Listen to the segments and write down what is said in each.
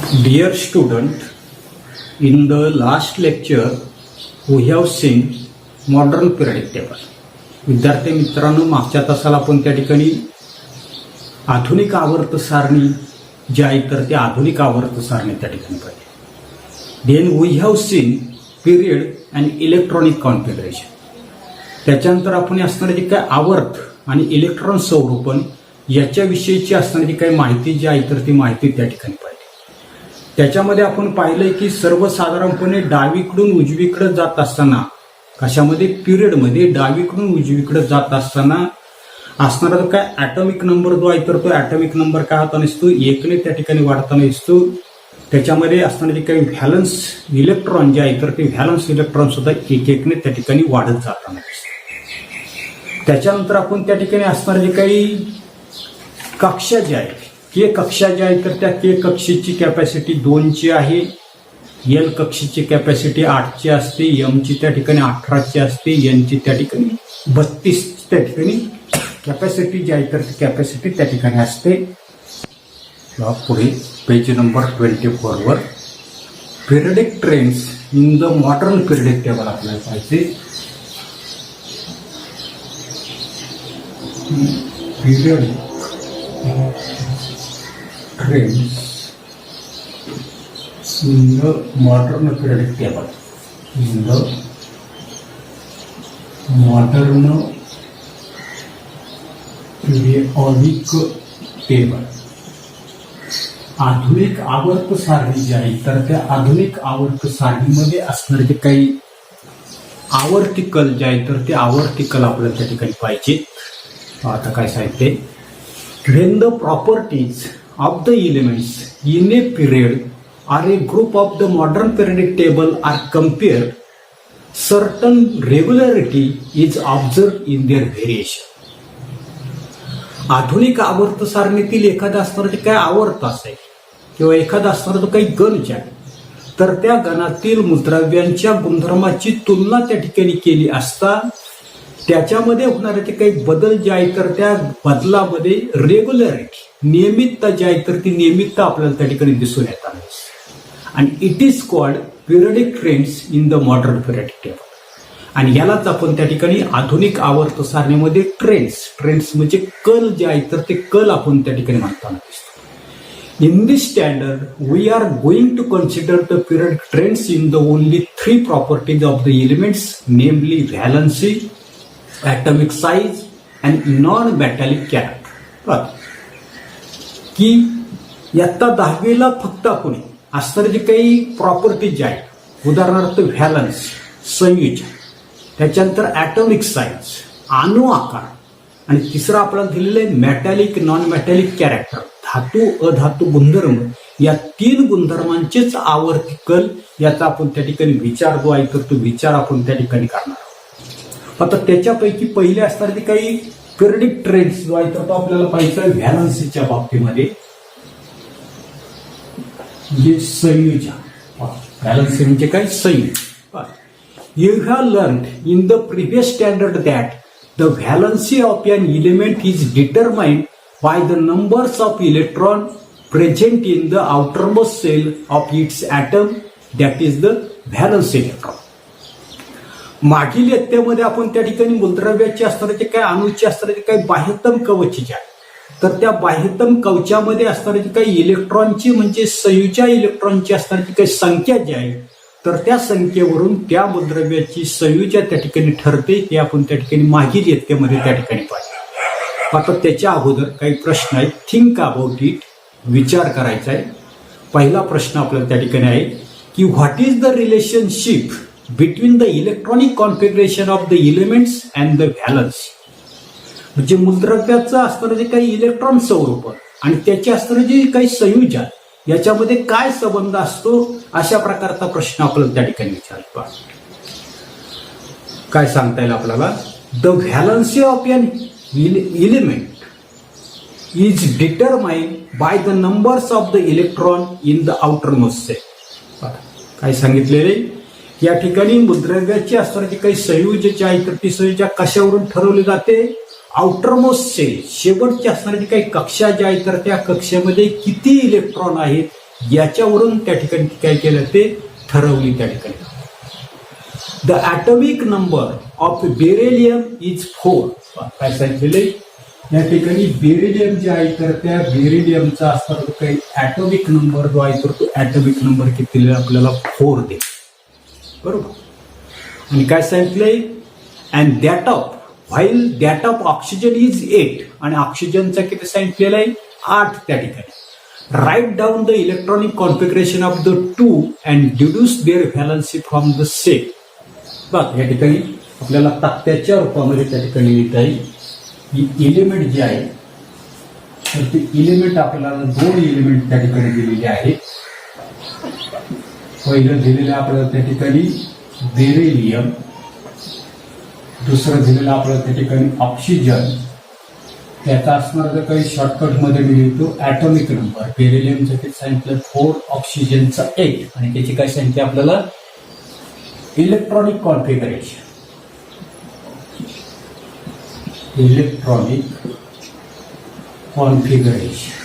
Dear student, in the last lecture we have seen modern periodic table. विद्यार्थी मित्रांनो, मागच्या तासाला आपण त्या ठिकाणी आधुनिक आवर्त सारणी जी आहे तर त्या आधुनिक आवर्त सारणी त्या ठिकाणी पाहिली. Then we have seen period and electronic configuration. त्याच्यानंतर आपण असणारे जे काय आवर्त आणि इलेक्ट्रॉन संरूपण याच्याविषयीची असणारी काही माहिती जी आहे तर ती माहिती त्या ठिकाणी पाहिली. त्याच्यामध्ये आपण पाहिलंय की सर्वसाधारणपणे डावीकडून उजवीकडे जात असताना कशामध्ये पिरियडमध्ये डावीकडून उजवीकडे जात असताना असणारा जो काय ऍटॉमिक नंबर जो आहे तर तो ऍटॉमिक नंबर काय होताना दिसतो, एकने त्या ठिकाणी वाढताना दिसतो. त्याच्यामध्ये असणारे जे काही व्हॅलन्स इलेक्ट्रॉन जे आहे तर ते व्हॅलन्स इलेक्ट्रॉन सुद्धा एक एकने त्या ठिकाणी वाढत जाताना दिसतो. त्याच्यानंतर आपण त्या ठिकाणी असणारे जे काही कक्षा जे आहे के कक्षा जी आहे तर त्या के कक्षेची कॅपॅसिटी 2 ची आहे. एल कक्षेची कॅपॅसिटी 8 ची असते. एम ची त्या ठिकाणी 18 ची असते. एन ची त्या ठिकाणी 32 त्या ठिकाणी कॅपॅसिटी जी आहे तर ती कॅपॅसिटी त्या ठिकाणी असते. पुढे पेज नंबर 24 वर periodic trends in the modern periodic table आपल्याला पाहिजे. Periodic trends in the modern periodic table. In the modern periodic table. आधुनिक आवर्त सारणी जी आहे तर त्या आधुनिक आवर्त सारणीमध्ये असणारे जे काही आवर्तिकल जे आहे तर ते आवर्तिकल आपल्याला त्या ठिकाणी पाहिजे. आता काय सांगितले, when the properties of the elements in a period or a group of the modern periodic table are compared, certain regularity is observed in their variation. आधुनिक आवर्त सारणीतील एखादा असणारा जे काही आवर्त असेल किंवा एखादा असणारा जो काही गण जे आहे तर त्या गणातील मूलद्रव्यांच्या गुणधर्माची तुलना त्या ठिकाणी केली असता त्याच्यामध्ये होणारे जे काही बदल जे आहे तर त्या बदलामध्ये रेग्युलरिटी नियमितता जी आहे तर ती नियमितता आपल्याला त्या ठिकाणी दिसून येतात. आणि it is called periodic trends in the modern periodic table. आणि यालाच आपण त्या ठिकाणी आधुनिक आवर्त सारणीमध्ये ट्रेंड्स म्हणजे कल जे आहे तर ते कल आपण त्या ठिकाणी म्हणताना दिसतो. In this standard we are going to consider the periodic trends in the only 3 properties of the elements, namely valency, atomic size and non-metallic character. की इयत्ता 10वीला फक्त आपण असणारे जे काही प्रॉपर्टी जे आहेत, उदाहरणार्थ व्हॅलन्स संयोजन, त्याच्यानंतर ॲटॉमिक साईज अणु आकार आणि तिसरं आपल्याला दिलेलं आहे मेटॅलिक नॉन मेटॅलिक कॅरेक्टर, धातू अधातू गुणधर्म, या 3 गुणधर्मांचेच आवर्तिकल याचा आपण त्या ठिकाणी विचार जो आहे तर तो विचार आपण त्या ठिकाणी करणार. आता त्याच्यापैकी पहिले असणारे काही पिरियडिक ट्रेंड्स जो आहे तर तो आपल्याला पाहिजे व्हॅलन्सीच्या बाबतीमध्ये जे संयोजन. व्हॅलन्सी म्हणजे काय, संयोजन. You have learned in the previous standard that the valency of an element is determined by the numbers of electron present in the outermost shell of its atom, that is the valence electron. मागील इयत्तेमध्ये आपण त्या ठिकाणी मूलद्रव्याचे असणारे जे काही अणूचे असणारे जे काही बाह्यतम कवच जे आहे तर त्या बाह्यतम कवचामध्ये असणारे जे काही इलेक्ट्रॉनची म्हणजे संयुजा इलेक्ट्रॉनची असणारी जी काही संख्या जी आहे तर त्या संख्येवरून त्या मूलद्रव्याची संयुजा त्या ठिकाणी ठरते. ते आपण त्या ठिकाणी मागील इयत्तेमध्ये त्या ठिकाणी पाहिजे. आता त्याच्या अगोदर काही प्रश्न आहेत, थिंक अबाउट इट, विचार करायचा आहे. पहिला प्रश्न आपल्याला त्या ठिकाणी आहे की what is the relationship between the electronic configuration of the elements and the valency. म्हणजे मूलद्रव्याचं असणारं जे काही इलेक्ट्रॉन संरूपण आणि त्याचे असणारे जे काही संयोजन याच्यामध्ये काय संबंध असतो, अशा प्रकारचा प्रश्न आपल्याला त्या ठिकाणी विचारतो. काय सांगता येईल आपल्याला, the valency of an element is determined by the numbers of the electron in the outermost shell. काय सांगितलेले, या ठिकाणी मूलद्रव्याची असणारी जी काही संयोजक आहे तर ती संयोजक कशावरून ठरवली जाते, आउटरमोस्ट सेल शेवटची असणारी जी काही कक्षा जी आहे तर त्या कक्षेमध्ये किती इलेक्ट्रॉन आहेत याच्यावरून त्या ठिकाणी काय केलं ते ठरवली त्या ठिकाणी. The atomic number of beryllium is 4. काय सांगितलेलं या ठिकाणी बेरिलियम जे आहे तर त्या बेरिलियमचा असणारा काही ॲटॉमिक नंबर जो आहे तर तो ॲटॉमिक नंबर किती आपल्याला 4 दे. बरोबर. आणि काय सांगितलंय and that of while that of oxygen is 8 आणि ऑक्सिजनचा किती सांगितलेला आहे 8 त्या ठिकाणी. Write down the electronic configuration of the 2 and deduce their valency from the same. बघ या ठिकाणी आपल्याला तक्त्याच्या रूपामध्ये त्या ठिकाणी लिहिता येईल की एलिमेंट जे आहे तर ते एलिमेंट आपल्याला 2 एलिमेंट त्या ठिकाणी दिलेले आहेत. पहिलं दिलेलं आपल्याला त्या ठिकाणी बेरिलियम, दुसरं दिलेलं आपल्याला त्या ठिकाणी ऑक्सिजन. त्याचा असणार जर काही शॉर्टकटमध्ये मी लिहितो ॲटॉमिक नंबर. बेरिलियमचं किती सांगितलं 4, ऑक्सिजनचा 8 आणि त्याची काय सांगितली आपल्याला इलेक्ट्रॉनिक कॉन्फिगरेशन. Electronic configuration.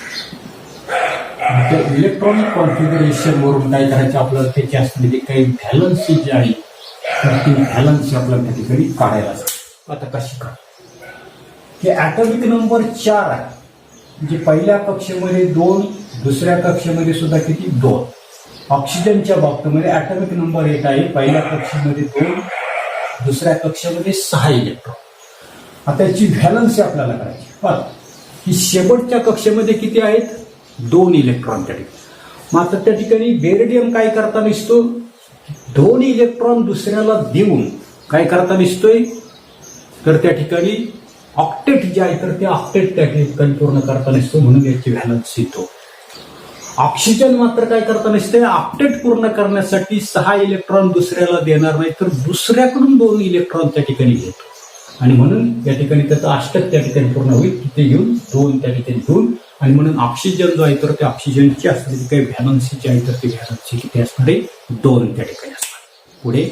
त्या इलेक्ट्रॉनिक कॉन्फिगरेशन वरून काय करायचं आपल्याला त्याची असणारी काही व्हॅलन्सी जी आहे तर ती व्हॅलन्सी आपल्याला त्या ठिकाणी काढायला जाते. आता कशी काढ हे ॲटॉमिक नंबर 4 आहे. म्हणजे पहिल्या कक्षेमध्ये 2, दुसऱ्या कक्षेमध्ये सुद्धा किती 2. ऑक्सिजनच्या बाबतीमध्ये ॲटॉमिक नंबर 1 आहे. पहिल्या कक्षेमध्ये 2, दुसऱ्या कक्षेमध्ये 6 इलेक्ट्रॉन. आता याची व्हॅलन्सी आपल्याला करायची. पण ही शेवटच्या कक्षेमध्ये किती आहेत 2 इलेक्ट्रॉन त्या ठिकाणी. मग आता त्या ठिकाणी बेरिलियम काय करता दिसतो 2 इलेक्ट्रॉन दुसऱ्याला देऊन काय करता दिसतोय तर त्या ठिकाणी ऑक्टेट जे आहे तर ते ऑक्टेट त्या ठिकाणी पूर्ण करता नसतो म्हणून याची व्हॅलन्सी येतो. ऑक्सिजन मात्र काय करता नसते ऑक्टेट पूर्ण करण्यासाठी 6 इलेक्ट्रॉन दुसऱ्याला देणार नाही तर दुसऱ्याकडून 2 इलेक्ट्रॉन त्या ठिकाणी घेतो आणि म्हणून या ठिकाणी त्याचं अष्टक त्या ठिकाणी पूर्ण होईल. तिथे येऊन 2 त्या ठिकाणी 2 आणि म्हणून ऑक्सिजन जो आहे तर त्या ऑक्सिजनची असणारी काही व्हॅलन्सी जी आहे तर ती व्हॅलन्सी किती असणार आहे 2 त्या ठिकाणी असणार. पुढे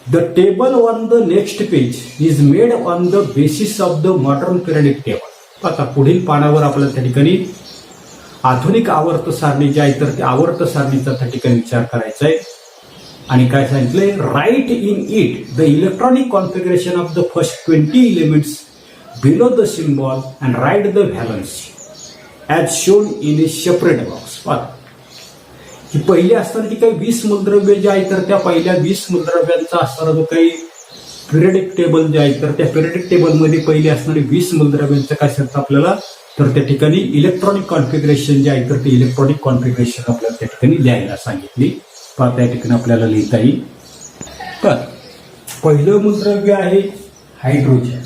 the table on the next page is made on the basis of the modern periodic table. आता पुढील पानावर आपल्याला त्या ठिकाणी आधुनिक आवर्त सारणी जी आहे तर त्या आवर्त सारणीचा त्या ठिकाणी विचार करायचा आहे. आणि काय सांगितलंय write in it the electronic configuration of the first 20 elements below the symbol and write the valency as shown in a separate box. ही पहिली असणारी काही 20 मूलद्रव्य जे आहे तर त्या पहिल्या 20 मूलद्रव्यांचा असणारा जो काही पिरियडिक टेबल जे आहे तर त्या पिरियडिक टेबलमध्ये पहिली असणारी 20 मूलद्रव्यांचं काय सांगतं आपल्याला तर त्या ठिकाणी इलेक्ट्रॉनिक कॉन्फिगरेशन जे आहे तर ते इलेक्ट्रॉनिक कॉन्फिगरेशन आपल्याला त्या ठिकाणी लिहायला सांगितली. त्या ठिकाणी आपल्याला लिहिता येईल. तर पहिलं मूलद्रव्य आहे हायड्रोजन.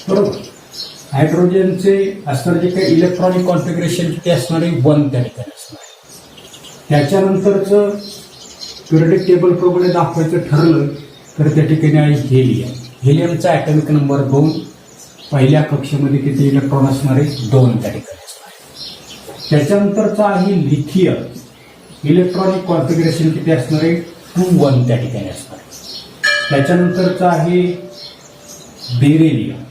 बरोबर. हायड्रोजनचे असणारे जे काही इलेक्ट्रॉनिक कॉन्फिगरेशन किती असणार आहे 1 त्या ठिकाणी असणार. त्याच्यानंतरचं पिरियडिक टेबल प्रमाणे दाखवायचं ठरलं तर त्या ठिकाणी आहे हेलियम. हेलियमचा atomic number 2. पहिल्या कक्षेमध्ये किती इलेक्ट्रॉन असणार आहे 2 त्या ठिकाणी असणार. त्याच्यानंतरचा आहे लिथियम. इलेक्ट्रॉनिक कॉन्फिगरेशन किती असणार आहे 2-1 त्या ठिकाणी असणार. त्याच्यानंतरचा आहे बेरिलियम.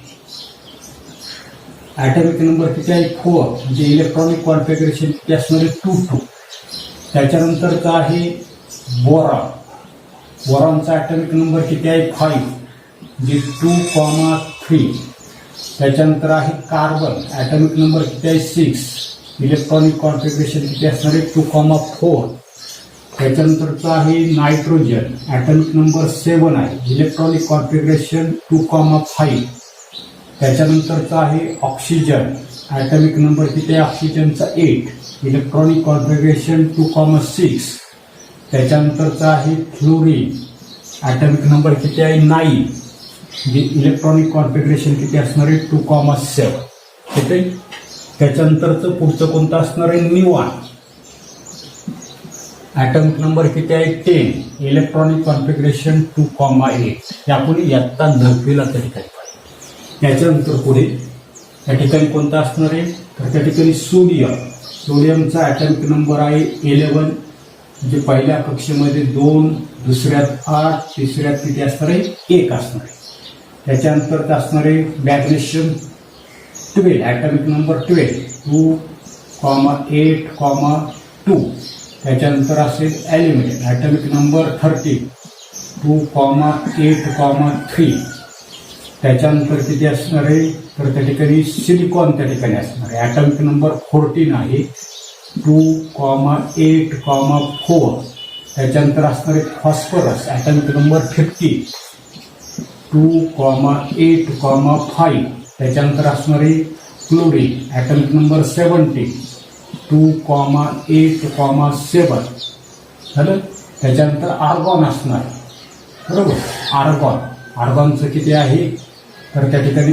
ॲटॉमिक नंबर किती आहे 4 म्हणजे इलेक्ट्रॉनिक कॉन्फिगरेशन किती असणार आहे 2-2. त्याच्यानंतरचा आहे बोरॉन. बोरॉनचा ॲटॉमिक नंबर किती आहे 5 म्हणजे 2,3. त्याच्यानंतर आहे कार्बन. ॲटॉमिक नंबर किती आहे 6. इलेक्ट्रॉनिक कॉन्फिगरेशन किती असणार आहे 2,4. त्याच्यानंतरचा आहे नायट्रोजन. ॲटॉमिक नंबर 7 आहे. Electronic configuration 2,5. त्याच्यानंतरचा आहे ऑक्सिजन. ॲटॉमिक नंबर किती आहे ऑक्सिजनचा 8. Electronic configuration 2,6. त्याच्यानंतरचा आहे फ्लोरीन. ॲटॉमिक नंबर किती आहे 9. म्हणजे इलेक्ट्रॉनिक कॉन्फिगरेशन किती असणार आहे 2,7. ठीक आहे. त्याच्यानंतरचं पुढचं कोणतं असणार आहे निऑन. ॲटॉमिक नंबर किती आहे 10. Electronic configuration 2,8. हे आपण इयत्ता 9वीला त्या ठिकाणी पाहिजे. त्याच्यानंतर पुढे त्या ठिकाणी कोणतं असणार आहे तर त्या ठिकाणी सोडियम. सोडियमचा ॲटॉमिक नंबर आहे 11. म्हणजे पहिल्या कक्षेमध्ये 2, दुसऱ्यात 8, तिसऱ्यात किती असणार आहे 1 असणार आहे. त्याच्यानंतर असणार आहे मॅग्नेशियम 12. Atomic number 12. 2,8,2 2. त्याच्यानंतर असेल ॲल्युमिनियम ॲटॉमिक नंबर 13 2,8,3. त्याच्यानंतर किती असणार आहे तर त्या ठिकाणी सिलिकॉन त्या ठिकाणी असणार आहे. ॲटॉमिक नंबर 14 आहे 2,8,4. त्याच्यानंतर असणार आहे फॉस्फरस ॲटॉमिक नंबर 50 2,8,5. त्याच्यानंतर असणार आहे क्लोरीन ॲटॉमिक नंबर 70 2,8,7. झालं. त्याच्यानंतर आर्गॉन असणार बरोबर. आर्गॉनचं किती आहे तर त्या ठिकाणी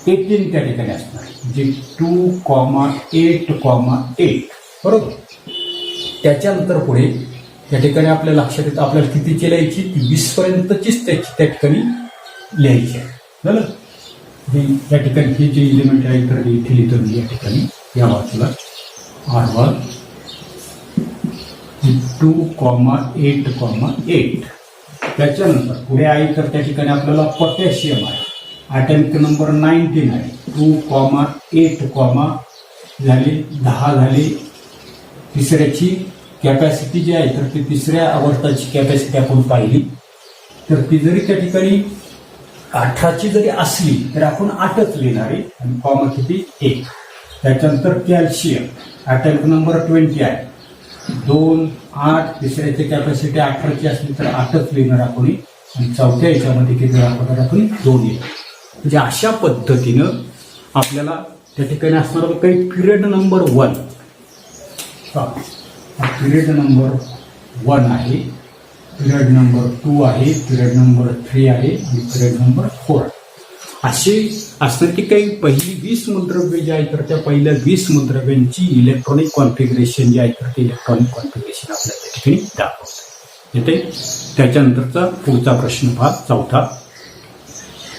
18 त्या ठिकाणी असणार म्हणजे 2,8,8 बरोबर. त्याच्यानंतर पुढे त्या ठिकाणी आपल्या लक्षात येतं आपल्याला कितीची लिहायची 20 पर्यंतचीच त्याची त्या ठिकाणी लिहायची आहे. झालं. या ठिकाणी हे जे इलिमेंट आहे तर इथे लिहितो मी या ठिकाणी या बाजूला R1 2,8,8. त्याच्यानंतर पुढे आहे तर त्या ठिकाणी आपल्याला पोटॅशियम आहे ॲटॉमिक नंबर 19 आहे 2,8 झाले 10 झाले. तिसऱ्याची कॅपॅसिटी जी आहे तर ती तिसऱ्या आवर्ताची कॅपॅसिटी आपण पाहिली तर ती जरी त्या ठिकाणी 18ची जरी असली तर आपण 8च लिहिणार आहे आणि कॉमा किती 1. त्याच्यानंतर कॅल्शियम ॲटॉमिक नंबर 20 आहे 2, 8. तिसऱ्याची कॅपॅसिटी 18ची असली तर 8च लिहिणार आपण आणि चौथ्या याच्यामध्ये किती दाखवणार आपण 2 लिहिणार. म्हणजे अशा पद्धतीनं आपल्याला त्या ठिकाणी असणार काही पिरियड नंबर 1 पिरियड नंबर 1 आहे पिरियड नंबर 2 आहे पिरियड नंबर 3 आहे आणि पिरियड नंबर 4. असे असतात की काही पहिली 20 मूलद्रव्ये जी आहेत तर त्या पहिल्या 20 मूलद्रव्यांची इलेक्ट्रॉनिक कॉन्फिगरेशन जी आहे तर ते इलेक्ट्रॉनिक कॉन्फिगरेशन आपल्याला त्या ठिकाणी दाखवतं येते. त्याच्यानंतरचा पुढचा प्रश्न भाग 4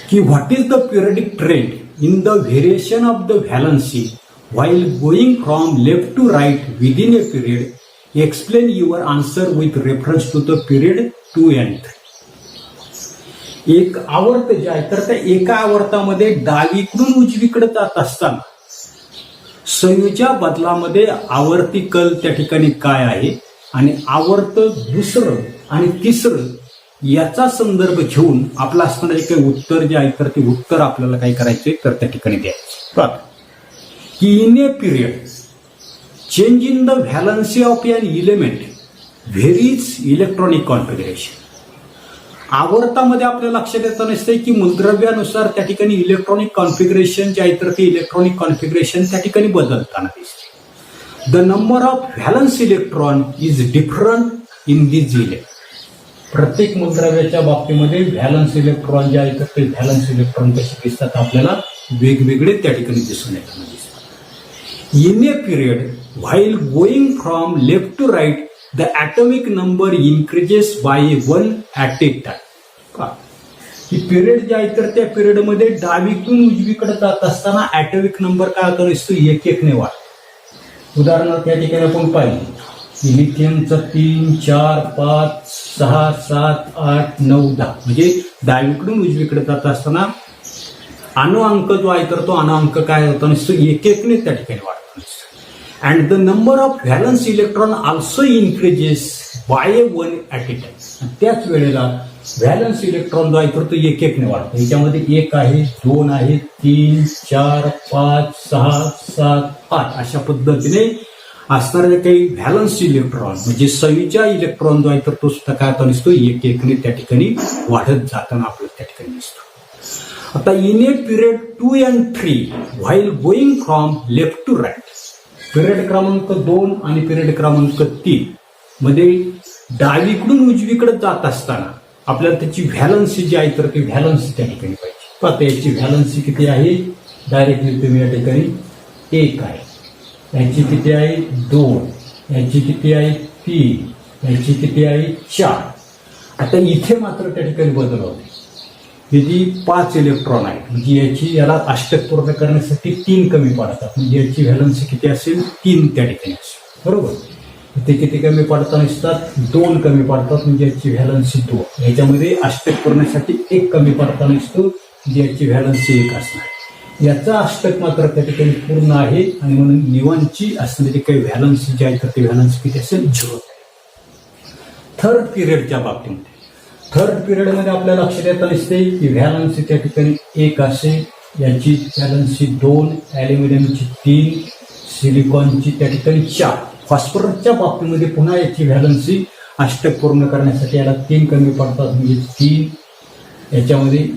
की what is the periodic trend in the variation of the valency while going from left to right within a period. Explain your answer with reference to the period 2 and 3. एक आवर्त जे आहे तर त्या एका आवर्तामध्ये डावीकडून उजवीकडे जात असताना संयोज्या बदलामध्ये आवर्ती कल त्या ठिकाणी काय आहे आणि आवर्त दुसरं आणि तिसरं याचा संदर्भ घेऊन आपलं असणारे काही उत्तर जे आहे तर ते उत्तर आपल्याला काय करायचे तर त्या ठिकाणी द्यायचे. In a period, change in the valency of an element varies electronic configuration. आवर्तामध्ये आपल्या लक्षात येतं नसते की मूलद्रव्यानुसार त्या ठिकाणी इलेक्ट्रॉनिक कॉन्फिगरेशन जे आहे तर ते इलेक्ट्रॉनिक कॉन्फिगरेशन त्या ठिकाणी बदलताना दिसते. The number of valence electron is different in this electron. प्रत्येक मूलद्रव्याच्या बाबतीमध्ये व्हॅलन्स इलेक्ट्रॉन जे आहे तर ते व्हॅलन्स इलेक्ट्रॉन कसे दिसतात आपल्याला वेगवेगळे त्या ठिकाणी दिसून येताना दिसतात. In a period, while going from left to right, the atomic number increases by 1 at a time. He period जे आहे तर त्या पिरियड मध्ये डावीकडून उजवीकडे जात असताना ॲटॉमिक नंबर काय होतो नसतो एक ने वाढ. उदाहरणार्थ या ठिकाणी आपण पाहिजे लिथियमचं 3, 4, 5, 6, 7, 8, 9, 10 म्हणजे डावीकडून उजवीकडे जात असताना अणुअंक जो आहे तर तो अणुअंक काय होतो नसतो एक ने त्या ठिकाणी वाढतो. And the number of valence electron also increases by 1 at a time. त्याच वेळेला व्हॅलन्स इलेक्ट्रॉन जो आहे तर तो एक ने वाढतो. याच्यामध्ये 1 आहे 2 आहे 3, 4, 5, 6, 7, 8 अशा पद्धतीने असणारे काही व्हॅलन्स इलेक्ट्रॉन म्हणजे संयोज्य इलेक्ट्रॉन जो आहे तर तो सुद्धा काय होतो नसतो एक ने त्या ठिकाणी वाढत जाताना आपल्याला त्या ठिकाणी दिसतो. आता in a period 2 and 3 while going from left to right period क्रमांक 2 आणि पिरियड क्रमांक 3 मध्ये डावीकडून उजवीकडे जात असताना आपल्याला त्याची व्हॅलन्सी जी आहे तर ती व्हॅलन्सी त्या ठिकाणी पाहिजे. आता याची व्हॅलन्सी किती आहे डायरेक्टली तुम्ही या ठिकाणी 1 आहे. याची किती आहे 2. याची किती आहे 3. याची किती आहे 4. आता इथे मात्र त्या ठिकाणी बदल होते. ही जी 5 इलेक्ट्रॉन आहेत म्हणजे याला अष्टक पूर्ण करण्यासाठी 3 कमी पडतात म्हणजे याची व्हॅलन्सी किती असेल 3 त्या ठिकाणी असेल बरोबर. इथे किती कमी पडताना असतात 2 कमी पडतात म्हणजे याची व्हॅलन्सी 2. याच्यामध्ये अष्टक पूर्णासाठी 1 कमी पडताना असतो म्हणजे याची व्हॅलन्सी 1 असणार. याचा अष्टक मात्र त्या ठिकाणी पूर्ण आहे आणि म्हणून निवांची असणारी काही व्हॅलन्सी जी आहे तर ती व्हॅलन्सी किती असेल 0. थर्ड पिरियडच्या बाबतीमध्ये थर्ड पिरियडमध्ये आपल्याला लक्षात येतं दिसते की व्हॅलन्सी त्या ठिकाणी 1 असेल, याची व्हॅलन्सी 2, ॲल्युमिनियमची 3, सिलिकॉनची त्या ठिकाणी 4. फॉस्फरसच्या बाबतीमध्ये पुन्हा याची व्हॅलन्सी अष्टक पूर्ण करण्यासाठी याला 3 कमी पडतात म्हणजे 3. याच्यामध्ये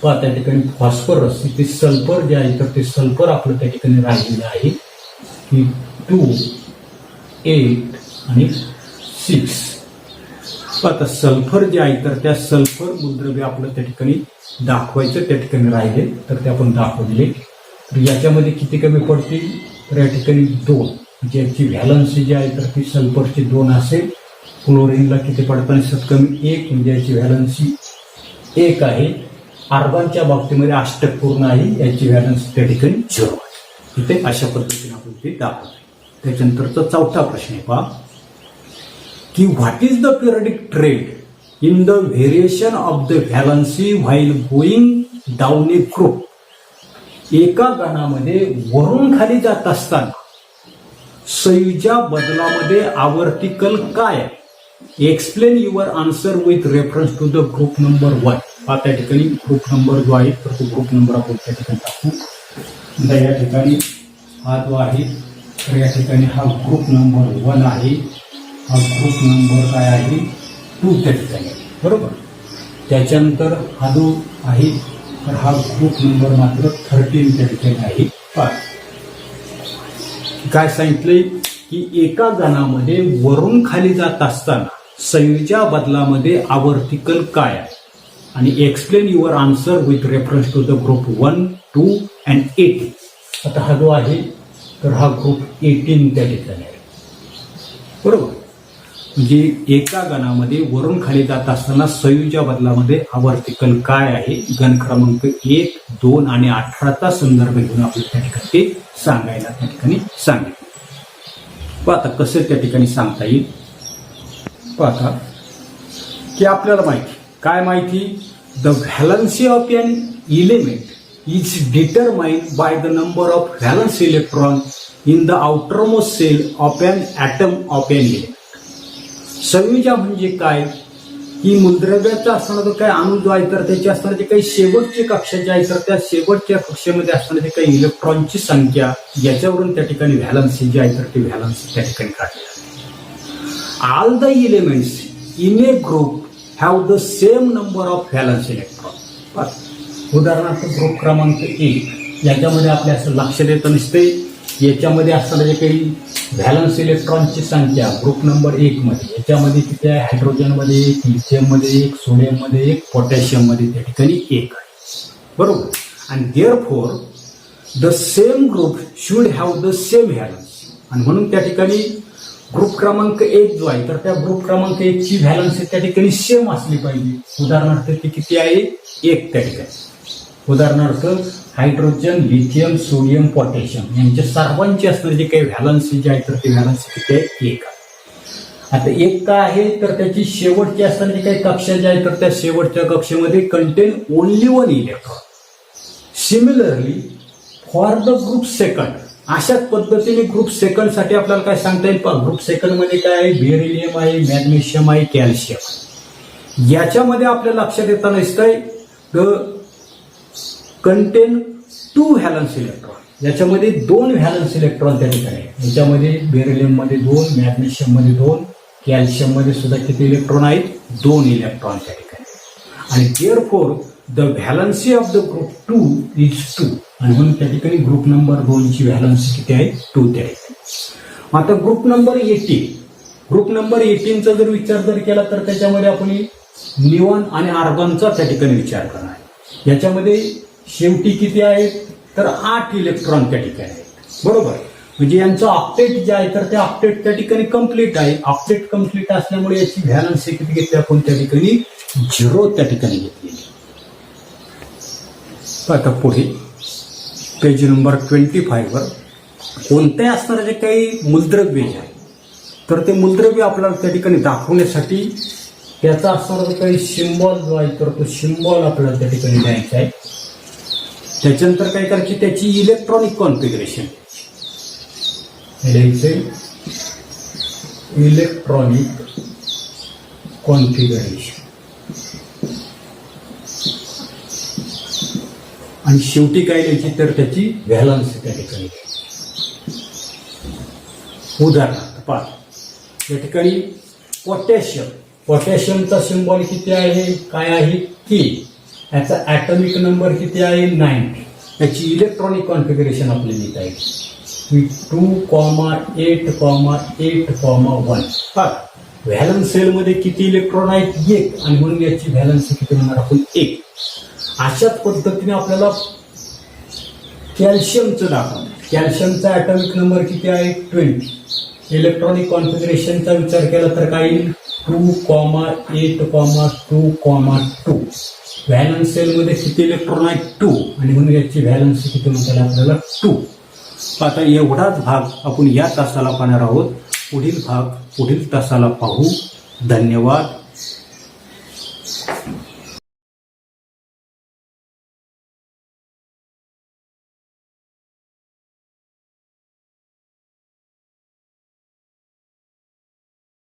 त्या ठिकाणी फॉस्फरस ते सल्फर जे आहे तर ते सल्फर आपलं त्या ठिकाणी राहिलेलं आहे की 2, 8 आणि 6. आता सल्फर जे आहे तर त्या सल्फर मूलद्रव्य आपलं त्या ठिकाणी दाखवायचं त्या ठिकाणी राहिले तर ते आपण दाखवले. तर याच्यामध्ये किती कमी पडतील तर या ठिकाणी 2 म्हणजे याची व्हॅलन्सी जी आहे तर ती सल्फरची 2 असेल. क्लोरीनला किती पडतात कमी 1 म्हणजे याची व्हॅलन्सी 1 आहे. आर्गॉनच्या बाबतीमध्ये अष्टक पूर्ण आहे, याची व्हॅलन्सी त्या ठिकाणी 0 आहे. इथे अशा पद्धतीने आपण ते दाखवतो. त्याच्यानंतरचा चौथा प्रश्न आहे पहा की what is the periodic trend in the variation of the valency while going down A group. एका गणामध्ये वरून खाली जात असताना संयुजा बदलामध्ये आवर्तिकल काय आहे? Explain your answer with reference to the group number 1. त्या ठिकाणी ग्रुप नंबर जो आहे तर तो ग्रुप नंबर आपण त्या ठिकाणी टाकू. या ठिकाणी हा जो आहे तर या ठिकाणी हा ग्रुप नंबर 1 आहे. हा ग्रुप नंबर काय आहे 2 त्या ठिकाणी बरोबर. त्याच्यानंतर हा जो आहे तर हा ग्रुप नंबर मात्र 13 त्या ठिकाणी आहे. काय सांगितलंय की एका गणामध्ये वरून खाली जात असताना संयुजा बदलामध्ये आवर्तिकल काय आहे आणि explain your answer with reference to the group 1, 2 and 18. आता हा जो आहे तर हा ग्रुप 18 त्या ठिकाणी आहे बरोबर. म्हणजे एका गणामध्ये वरून खाली जात असताना संयुजा बदलामध्ये आवर्तिकल काय आहे? गण क्रमांक 1, 2 आणि 18चा संदर्भ घेऊन आपल्याला त्या ठिकाणी ते सांगायला त्या ठिकाणी सांगितलं. आता कसं त्या ठिकाणी सांगता येईल पाहता की आपल्याला माहिती काय माहिती the valency of an element is determined by the number of valence electron in the outermost shell of an atom of an element. संयुजा म्हणजे काय की मूलद्रव्याचा असताना जो काही अणू जो आहे तर त्याची असताना जे काही शेवटची कक्षा जी आहे तर त्या शेवटच्या कक्षेमध्ये असताना जे काही इलेक्ट्रॉनची संख्या याच्यावरून त्या ठिकाणी व्हॅलन्सी जी आहे तर ती व्हॅलन्सी त्या ठिकाणी काढली जाते. All the elements in A group have the same number of valence electron. उदाहरणार्थ ग्रुप क्रमांक 1 याच्यामध्ये आपल्या असं लक्षात येतं नसते याच्यामध्ये असताना जे काही व्हॅलन्स इलेक्ट्रॉनची संख्या ग्रुप नंबर 1 मध्ये याच्यामध्ये किती आहे? हायड्रोजनमध्ये 1, लिथियममध्ये 1, सोडियममध्ये 1, पोटॅशियममध्ये त्या ठिकाणी 1 आहे बरोबर. आणि therefore the same group should have the same valence. आणि म्हणून त्या ठिकाणी ग्रुप क्रमांक 1 जो आहे तर त्या ग्रुप क्रमांक 1 ची व्हॅलन्सी त्या ठिकाणी सेम असली पाहिजे. उदाहरणार्थ ती किती आहे? 1 त्या ठिकाणी. उदाहरणार्थ हायड्रोजन, लिथियम, सोडियम, पोटॅशियम यांच्या सर्वांची असणारी जी काही व्हॅलन्सी जी आहे तर ती व्हॅलन्सी किती आहे? 1 आहे. आता 1 का आहे तर त्याची शेवटची असणारी जी काही कक्षा जी आहे तर त्या शेवटच्या कक्षेमध्ये contain only 1 electron. Similarly for the group second अशाच पद्धतीने ग्रुप सेकंड साठी आपल्याला काय सांगता येईल? ग्रुप सेकंड मध्ये काय आहे? बेरिलियम आहे, मॅग्नेशियम आहे, कॅल्शियम आहे. याच्यामध्ये आपल्या लक्षात येताना दिसतंय द कंटेन 2 व्हॅलन्स इलेक्ट्रॉन. याच्यामध्ये 2 व्हॅलन्स इलेक्ट्रॉन त्या ठिकाणी आहे. याच्यामध्ये बेरिलियम मध्ये 2, मॅग्नेशियम मध्ये 2, कॅल्शियम मध्ये सुद्धा किती इलेक्ट्रॉन आहेत? 2 इलेक्ट्रॉन त्या ठिकाणी. आणि therefore the valency of the group 2 is 2. आणि म्हणून त्या ठिकाणी ग्रुप नंबर 2 ची व्हॅलन्सी किती आहे? 2 त्या ठिकाणी. आता ग्रुप नंबर 18 ग्रुप नंबर 18चा जर विचार जर केला तर त्याच्यामध्ये आपण निऑन आणि आर्गॉनचा त्या ठिकाणी विचार करणार आहे. याच्यामध्ये शेवटी किती आहेत तर 8 इलेक्ट्रॉन त्या ठिकाणी आहेत बरोबर. म्हणजे यांचं ऑक्टेट जे आहे तर ते ऑक्टेट त्या ठिकाणी कम्प्लीट आहे. ऑक्टेट कम्प्लीट असल्यामुळे याची व्हॅलन्सी किती घेतली आपण त्या ठिकाणी 0 त्या ठिकाणी घेतलेली. आता पुढे पेज नंबर 25 वर कोणत्याही असणारे जे काही मूलद्रव्य आहे तर ते मूलद्रव्य आपल्याला त्या ठिकाणी दाखवण्यासाठी त्याचा असणारा जो काही सिम्बॉल जो आहे तर तो सिम्बॉल आपल्याला त्या ठिकाणी द्यायचा आहे. त्याच्यानंतर काय करायची, त्याची इलेक्ट्रॉनिक कॉन्फिगरेशन लिहायचे, इलेक्ट्रॉनिक कॉन्फिगरेशन. आणि शेवटी काय लिहायची तर त्याची व्हॅलन्स त्या ठिकाणी. उदाहरणार्थ पहा, या ठिकाणी पोटॅशियमचा सिम्बॉल किती आहे, काय आहे के. याचा ॲटॉमिक नंबर किती आहे 90. याची इलेक्ट्रॉनिक कॉन्फिगरेशन आपल्याला लिहिता येईल 2,8,8,1. पहा, व्हॅलन्स सेलमध्ये किती इलेक्ट्रॉन आहेत, 1, आणि म्हणून याची व्हॅलन्स किती म्हणणार आपण 1. अशाच पद्धतीने आपल्याला कॅल्शियमचं दाखवलं. कॅल्शियमचा ॲटॉमिक नंबर किती आहे 20. इलेक्ट्रॉनिक कॉन्फिगरेशनचा विचार केला तर काय येईल 2,8,2,2. व्हॅलन्स सेलमध्ये किती इलेक्ट्रॉन आहेत 2, आणि म्हणून याची व्हॅलन्स किती म्हणता आपल्याला 2. आता एवढाच भाग आपण या तासाला पाहणार आहोत. पुढील भाग पुढील तासाला पाहू. धन्यवाद.